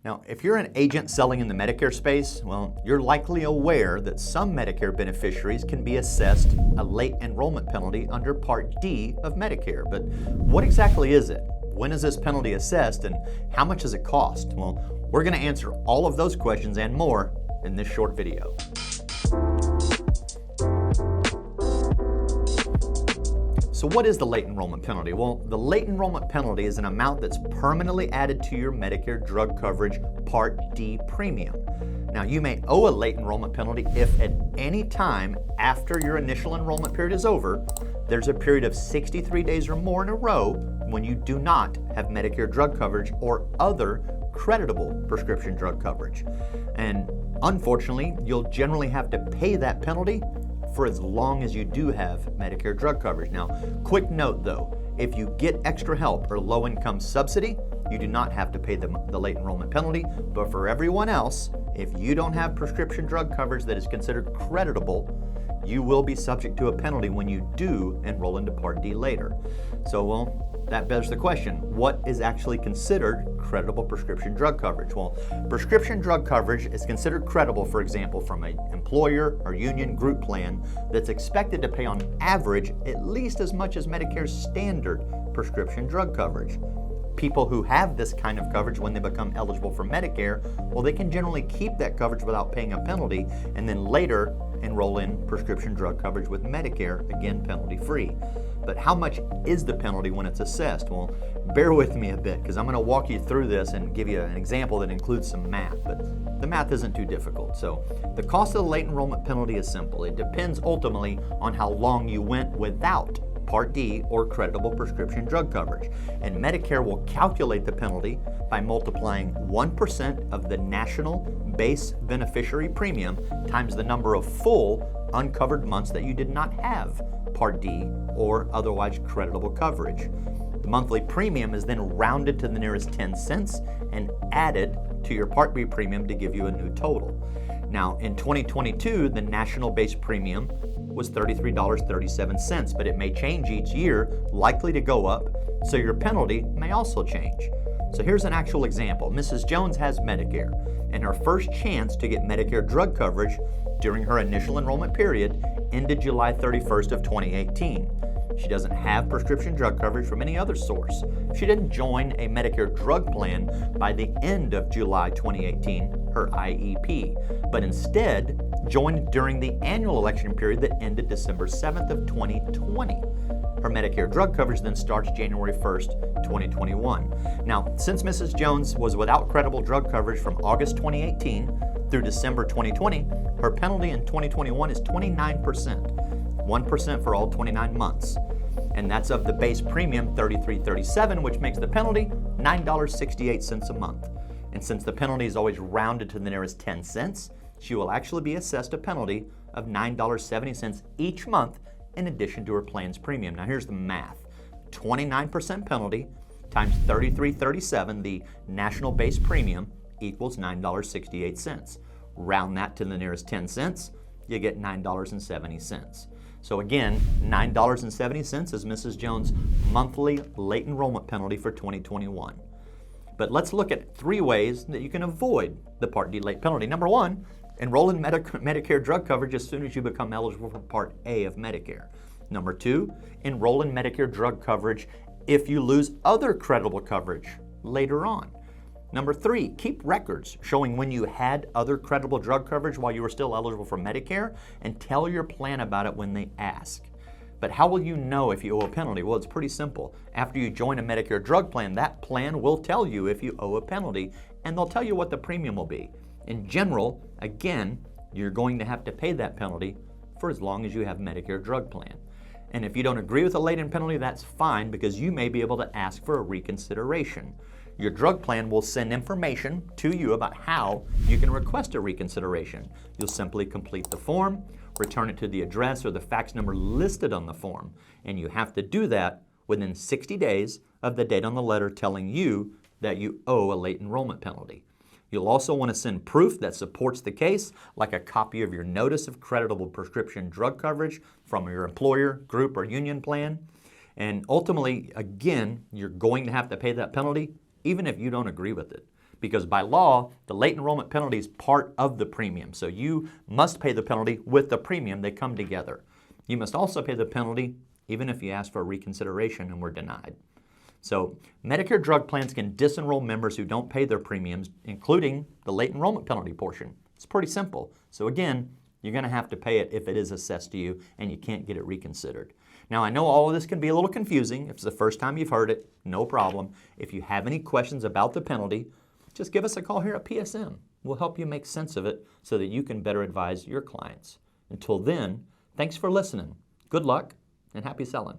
Now, if you're an agent selling in the Medicare space, well, you're likely aware that some Medicare beneficiaries can be assessed a late enrollment penalty under Part D of Medicare. But what exactly is it? When is this penalty assessed and how much does it cost? Well, we're going to answer all of those questions and more in this short video. So what is the late enrollment penalty? Well, the late enrollment penalty is an amount that's permanently added to your Medicare drug coverage Part D premium. Now, you may owe a late enrollment penalty if at any time after your initial enrollment period is over, there's a period of 63 days or more in a row when you do not have Medicare drug coverage or other creditable prescription drug coverage. And unfortunately, you'll generally have to pay that penalty for as long as you do have Medicare drug coverage. Now, quick note though, if you get extra help or low income subsidy, you do not have to pay the late enrollment penalty. But for everyone else, if you don't have prescription drug coverage that is considered creditable, you will be subject to a penalty when you do enroll into Part D later. So, well, that begs the question, what is actually considered creditable prescription drug coverage? Well, prescription drug coverage is considered credible, for example, from an employer or union group plan that's expected to pay on average at least as much as Medicare's standard prescription drug coverage. People who have this kind of coverage when they become eligible for Medicare, well, they can generally keep that coverage without paying a penalty and then later enroll in prescription drug coverage with Medicare, again, penalty-free. But how much is the penalty when it's assessed? Well, bear with me a bit because I'm going to walk you through this and give you an example that includes some math, but the math isn't too difficult. So the cost of the late enrollment penalty is simple. It depends ultimately on how long you went without Part D or creditable prescription drug coverage. And Medicare will calculate the penalty by multiplying 1% of the national base beneficiary premium times the number of full uncovered months that you did not have Part D or otherwise creditable coverage. The monthly premium is then rounded to the nearest 10 cents and added to your Part B premium to give you a new total. Now, in 2022, the national base premium was $33.37, but it may change each year, likely to go up, so your penalty may also change. So here's an actual example. Mrs. Jones has Medicare, and her first chance to get Medicare drug coverage during her initial enrollment period ended July 31st of 2018. She doesn't have prescription drug coverage from any other source. She didn't join a Medicare drug plan by the end of July 2018, her IEP, but instead joined during the annual election period that ended December 7th of 2020. Her Medicare drug coverage then starts January 1st, 2021. Now, since Mrs. Jones was without credible drug coverage from August 2018 through December 2020, her penalty in 2021 is 29%. 1% for all 29 months. And that's of the base premium $33.37, which makes the penalty $9.68 a month. And since the penalty is always rounded to the nearest 10 cents, she will actually be assessed a penalty of $9.70 each month in addition to her plan's premium. Now here's the math. 29% penalty times $33.37, the national base premium, equals $9.68. Round that to the nearest 10 cents, you get $9.70. So again, $9.70 is Mrs. Jones' monthly late enrollment penalty for 2021. But let's look at 3 ways that you can avoid the Part D late penalty. Number 1, enroll in Medicare drug coverage as soon as you become eligible for Part A of Medicare. Number 2, enroll in Medicare drug coverage if you lose other creditable coverage later on. Number 3, keep records showing when you had other creditable drug coverage while you were still eligible for Medicare and tell your plan about it when they ask. But how will you know if you owe a penalty? Well, it's pretty simple. After you join a Medicare drug plan, that plan will tell you if you owe a penalty and they'll tell you what the premium will be. In general, again, you're going to have to pay that penalty for as long as you have Medicare drug plan. And if you don't agree with a late penalty, that's fine because you may be able to ask for a reconsideration. Your drug plan will send information to you about how you can request a reconsideration. You'll simply complete the form, return it to the address or the fax number listed on the form, and you have to do that within 60 days of the date on the letter telling you that you owe a late enrollment penalty. You'll also want to send proof that supports the case, like a copy of your notice of creditable prescription drug coverage from your employer, group, or union plan. And ultimately, again, you're going to have to pay that penalty even if you don't agree with it. because by law, the late enrollment penalty is part of the premium. So you must pay the penalty with the premium. They come together. You must also pay the penalty even if you ask for a reconsideration and were denied. So Medicare drug plans can disenroll members who don't pay their premiums, including the late enrollment penalty portion. It's pretty simple. So again, you're going to have to pay it if it is assessed to you and you can't get it reconsidered. Now, I know all of this can be a little confusing. If it's the first time you've heard it, no problem. If you have any questions about the penalty, just give us a call here at PSM. We'll help you make sense of it so that you can better advise your clients. Until then, thanks for listening. Good luck and happy selling.